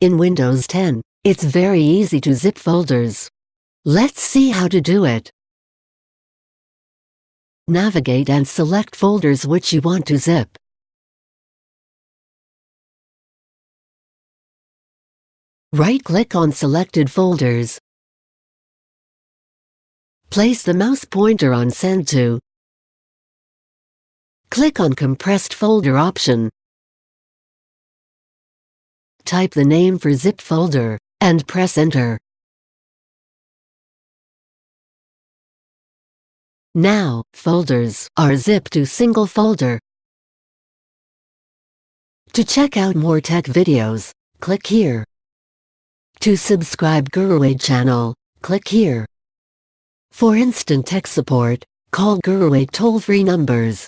In Windows 10, it's very easy to zip folders. Let's see how to do it. Navigate and select folders which you want to zip. Right-click on selected folders. Place the mouse pointer on Send to. Click on Compressed Folder option. Type the name for zipped folder, and press Enter. Now, folders are zipped to single folder. To check out more tech videos, click here. To subscribe GuruAid channel, click here. For instant tech support, call GuruAid toll-free numbers